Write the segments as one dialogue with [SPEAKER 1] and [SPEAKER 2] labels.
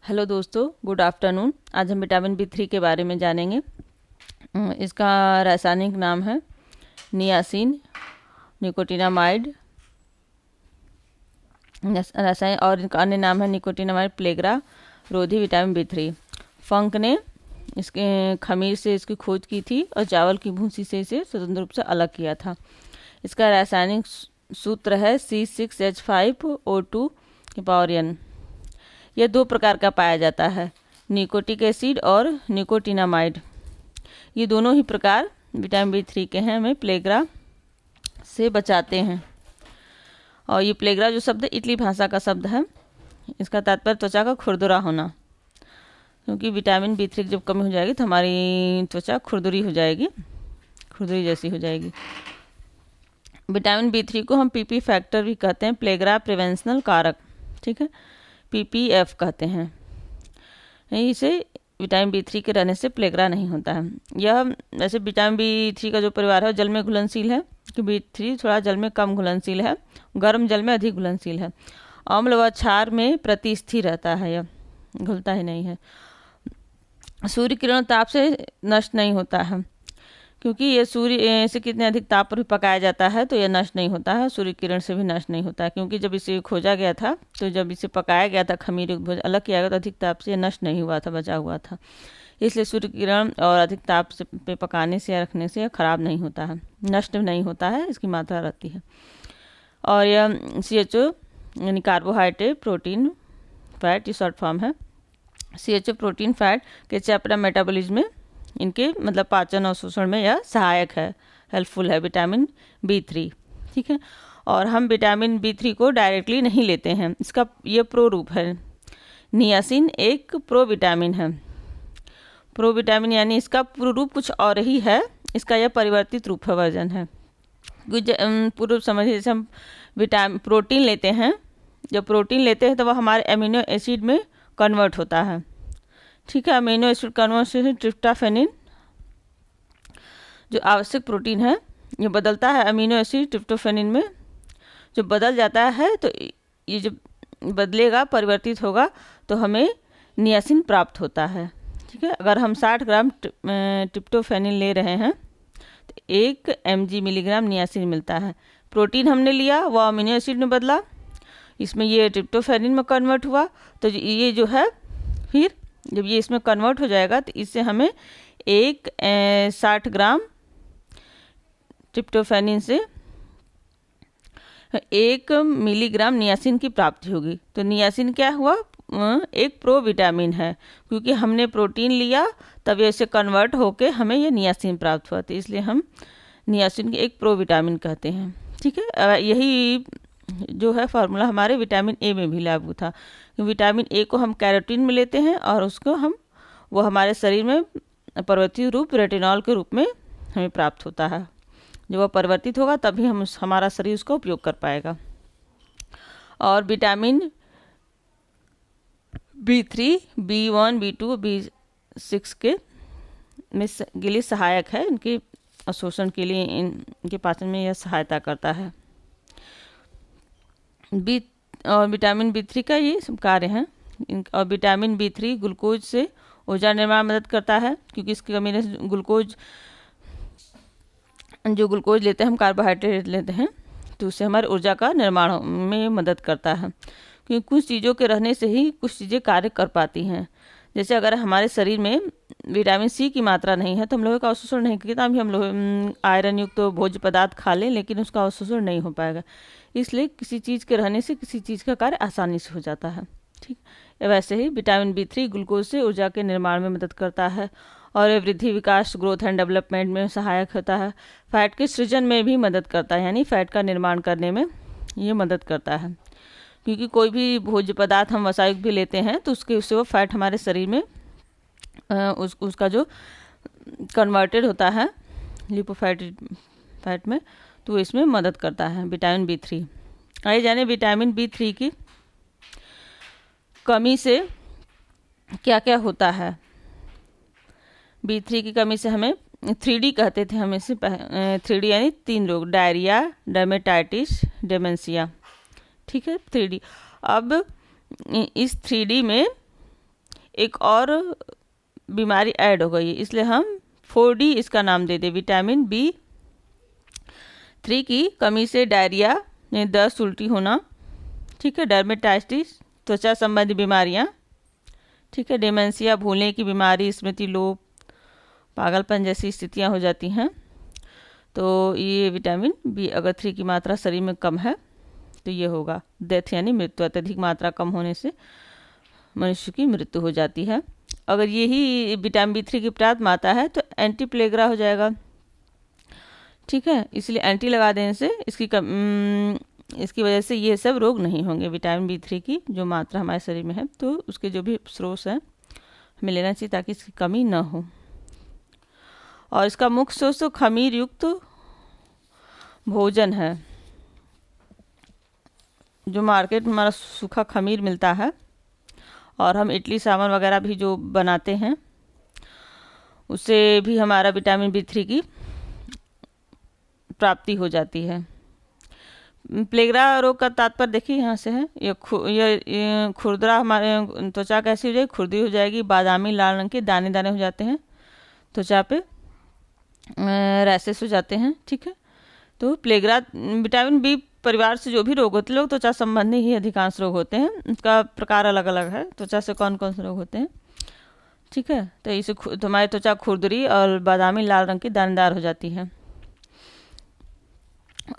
[SPEAKER 1] Hello दोस्तों, good afternoon. आज हम विटामिन बी 3 के बारे में जानेंगे। इसका रासायनिक नाम है नियासिन, निकोटिनामाइड। रासायनिक और इनका अन्य नाम है निकोटिनामाइड प्लेग्रा रोधी विटामिन बी 3। फंक ने इसके खमीर से इसकी खोज की थी और चावल की भूसी से इसे स्वतंत्र रूप से अलग किया था। इसका रासायनिक सूत्र है C6H5O2 N। यह दो प्रकार का पाया जाता है, निकोटिक एसिड और निकोटिनामाइड। ये दोनों ही प्रकार विटामिन बी 3 के हैं, हमें प्लेग्रा से बचाते हैं। और ये प्लेग्रा जो शब्द इटली भाषा का शब्द है, इसका तात्पर्य त्वचा का खुरदुरा होना, क्योंकि विटामिन बी 3 की जब कमी हो जाएगी तो हमारी त्वचा खुरदुरी हो जाएगी, खुरदुरी जैसी हो जाएगी। विटामिन बी 3 को हम पीपी फैक्टर भी कहते हैं, प्लेग्रा प्रिवेंशनल कारक, ठीक है, PPF कहते हैं। इसे विटामिन बी 3 के रहने से प्लेग्रा नहीं होता है। यह वैसे विटामिन बी 3 का जो परिवार है जल में घुलनशील है, कि बी 3 थोड़ा जल में कम घुलनशील है, गर्म जल में अधिक घुलनशील है। अम्ल व क्षार में प्रतिस्थिर रहता है, यह घुलता ही नहीं है। सूर्य किरण ताप से नष्ट नहीं होता है, क्योंकि ये सूर्य से कितने अधिक ताप पर भी पकाया जाता है तो यह नष्ट नहीं होता है। सूर्य किरण से भी नष्ट नहीं होता है, क्योंकि जब इसे खोजा गया था, तो जब इसे पकाया गया था, खमीर भोज अलग किया गया तो अधिक ताप से यह नष्ट नहीं हुआ था, बचा हुआ था। इसलिए सूर्य किरण और अधिक ताप से पे पकाने से या रखने से यह खराब नहीं होता है, नष्ट नहीं होता है, इसकी मात्रा रहती है। और यह CHO यानी कार्बोहाइड्रेट, प्रोटीन, फैट, ये शॉर्ट फॉर्म है। CHO प्रोटीन, फैट के चैप्टर मेटाबॉलिज्म में, इनके मतलब पाचन और शोषण में यह सहायक है, हेल्पफुल है विटामिन बी 3, ठीक है। और हम विटामिन बी 3 को डायरेक्टली नहीं लेते हैं, इसका ये प्रो रूप है। नियासिन एक प्रो विटामिन है। प्रो विटामिन यानी इसका पूर्व रूप कुछ और ही है, इसका यह परिवर्तित रूप है, वर्जन है। पूर्व समझिए, जैसे हम प्रोटीन लेते हैं, जब प्रोटीन लेते हैं तो वह हमारे अमीनो एसिड में कन्वर्ट होता है, ठीक है। अमीनो एसिड कन्वर्शन ट्रिप्टोफैनिन जो आवश्यक प्रोटीन है, ये बदलता है अमीनो एसिड ट्रिप्टोफैनिन में। जो बदल जाता है तो ये जब बदलेगा, परिवर्तित होगा, तो हमें नियासिन प्राप्त होता है, ठीक है। अगर हम 60 ग्राम ट्रिप्टोफैनिन ले रहे हैं तो 1 mg नियासिन मिलता है। प्रोटीन हमने लिया, वह अमीनो एसिड में बदला, इसमें ये ट्रिप्टोफैनिन में कन्वर्ट हुआ, तो ये जो है फिर जब ये इसमें कन्वर्ट हो जाएगा तो इससे हमें 60 ग्राम ट्रिप्टोफैनिन से 1 मिलीग्राम नियासिन की प्राप्ति होगी। तो नियासिन क्या हुआ, एक प्रो विटामिन है, क्योंकि हमने प्रोटीन लिया तब ये इसे कन्वर्ट होके हमें ये नियासिन प्राप्त हुआ, तो इसलिए हम नियासिन के एक प्रो विटामिन कहते हैं, ठीक है। यही जो है फार्मूला हमारे विटामिन ए में भी लागू था। विटामिन ए को हम कैरोटीन में लेते हैं और उसको वो हमारे शरीर में परिवर्तित रूप रेटिनॉल के रूप में हमें प्राप्त होता है। जब वह परिवर्तित होगा तभी हमारा शरीर उसका उपयोग कर पाएगा। और vitamin B 3 B1 B2 B6 के लिए सहायक है, इनके अवशोषण के लिए, इनके पाचन में यह सहायता करता है। और विटामिन बी 3 का ये सब कार्य हैं। और विटामिन बी 3 ग्लूकोज से ऊर्जा निर्माण में मदद करता है, क्योंकि इसकी कमी से जो ग्लूकोज लेते हैं, हम कार्बोहाइड्रेट लेते हैं, तो उससे हमारे ऊर्जा का निर्माण में मदद करता है। क्योंकि कुछ चीज़ों के रहने से ही कुछ चीज़ें कार्य कर पाती हैं। जैसे अगर हमारे शरीर में विटामिन C की मात्रा नहीं है तो हम लोहे का अवशोषण नहीं करेंगे, तभी हम लोहे आयरन युक्त तो भोज्य पदार्थ खा लें, लेकिन उसका अवशोषण नहीं हो पाएगा। इसलिए किसी चीज़ के रहने से किसी चीज़ का कार्य आसानी से हो जाता है, ठीक। वैसे ही विटामिन बी 3 ग्लूकोज से ऊर्जा के निर्माण में मदद करता है, और ये वृद्धि, विकास, ग्रोथ एंड डेवलपमेंट में सहायक होता है। फैट के सृजन में भी मदद करता है, यानी फैट का निर्माण करने में ये मदद करता है। क्योंकि कोई भी भोज्य पदार्थ हम वसायुक्त भी लेते हैं तो उससे वो फैट हमारे शरीर में उसका जो कन्वर्टेड होता है लिपोफैट में, तो इसमें मदद करता है विटामिन बी 3। आइए जाने विटामिन बी 3 की कमी से क्या क्या होता है। बी 3 की कमी से हमें 3D कहते थे हम इसे, 3D यानी 3 रोग, डायरिया, डर्मेटाइटिस, डेमेंशिया, ठीक है, 3D। अब इस 3D में एक और बीमारी ऐड हो गई है, इसलिए हम 4D इसका नाम दे दें। विटामिन B3 की कमी से डायरिया, दस्त, उल्टी होना, ठीक है, डर्मेटाइटिस, त्वचा संबंधी बीमारियां, ठीक है, डिमेंशिया, भूलने की बीमारी, स्मृति लोप, पागलपन जैसी स्थितियां हो जाती हैं। तो ये विटामिन बी अगर 3 की मात्रा शरीर में कम है तो ये होगा डेथ यानी मृत्यु। अत्यधिक मात्रा कम होने से मनुष्य की मृत्यु हो जाती है। अगर यही विटामिन B3 की पर्याप्त मात्रा है तो एंटी प्लेग्रा हो जाएगा, ठीक है। इसलिए एंटी लगा देने से इसकी वजह से ये सब रोग नहीं होंगे। विटामिन B3 की जो मात्रा हमारे शरीर में है तो उसके जो भी स्रोत हैं हमें लेना चाहिए ताकि इसकी कमी ना हो। और इसका मुख्य स्रोत तो खमीर युक्त भोजन है। जो मार्केट में हमारा सूखा खमीर मिलता है और हम इडली सांभर वगैरह भी जो बनाते हैं उससे भी हमारा विटामिन B3 की प्राप्ति हो जाती है। प्लेग्रा रोग का तात्पर्य देखिए यहाँ से है, ये खुरदरा, हमारे त्वचा कैसी हो जाएगी, खुरदरी हो जाएगी, बादामी लाल रंग के दाने दाने हो जाते हैं, त्वचा पे रैसेस हो जाते हैं, ठीक है। तो प्लेग्रा विटामिन B परिवार से जो भी रोग होते हैं, लोग त्वचा संबंधी ही अधिकांश रोग होते हैं, उसका प्रकार अलग अलग है, त्वचा से कौन कौन से रोग होते हैं, ठीक है। तो इसे हमारी त्वचा खुरदरी और बादामी लाल रंग की दानेदार हो जाती है।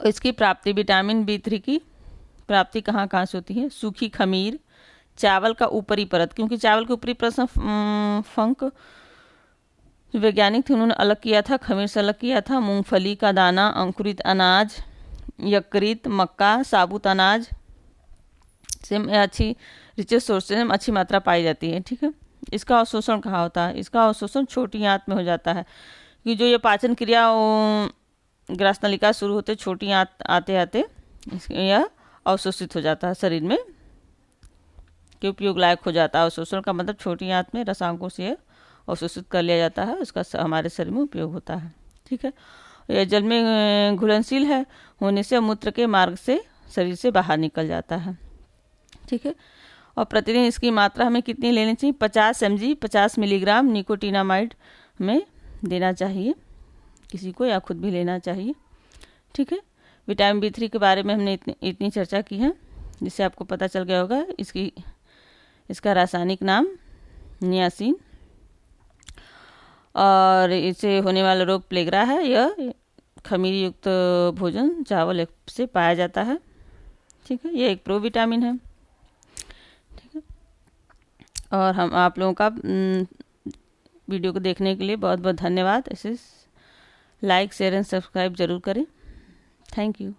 [SPEAKER 1] इसकी प्राप्ति विटामिन B3 की प्राप्ति कहाँ कहाँ से होती है? सूखी खमीर, चावल का ऊपरी परत, क्योंकि चावल के ऊपरी परत से फंक वैज्ञानिक थे उन्होंने अलग किया था, खमीर से अलग किया था। मूंगफली का दाना, अंकुरित अनाज, यकृत, मक्का, साबुत अनाज से अच्छी रिचेस सोर्स से अच्छी मात्रा पाई जाती है, ठीक है। इसका अवशोषण कहाँ होता है? इसका अवशोषण छोटी आंत में हो जाता है, कि जो ये पाचन क्रिया ग्रास नलिका शुरू होते छोटी आंत आते आते यह अवशोषित हो जाता है शरीर में, के उपयोग लायक हो जाता है। अवशोषण का मतलब छोटी आंत में रसायनों से अवशोषित कर लिया जाता है, उसका हमारे शरीर में उपयोग होता है, ठीक है। यह जल में घुलनशील है होने से मूत्र के मार्ग से शरीर से बाहर निकल जाता है, ठीक है। और प्रतिदिन इसकी मात्रा हमें कितनी लेनी चाहिए? 50 mg 50 मिलीग्राम निकोटिनामाइड हमें देना चाहिए किसी को, या खुद भी लेना चाहिए, ठीक है। विटामिन B3 के बारे में हमने इतनी चर्चा की है, जिससे आपको पता चल गया होगा इसका रासायनिक नाम नियासिन, और इससे होने वाला रोग प्लेग्रा है। यह खमीर युक्त भोजन चावल से पाया जाता है, ठीक है। यह एक प्रो विटामिन है, ठीक है। और हम आप लोगों का वीडियो को देखने के लिए बहुत बहुत धन्यवाद। इसे लाइक, शेयर एंड सब्सक्राइब जरूर करें। Thank you.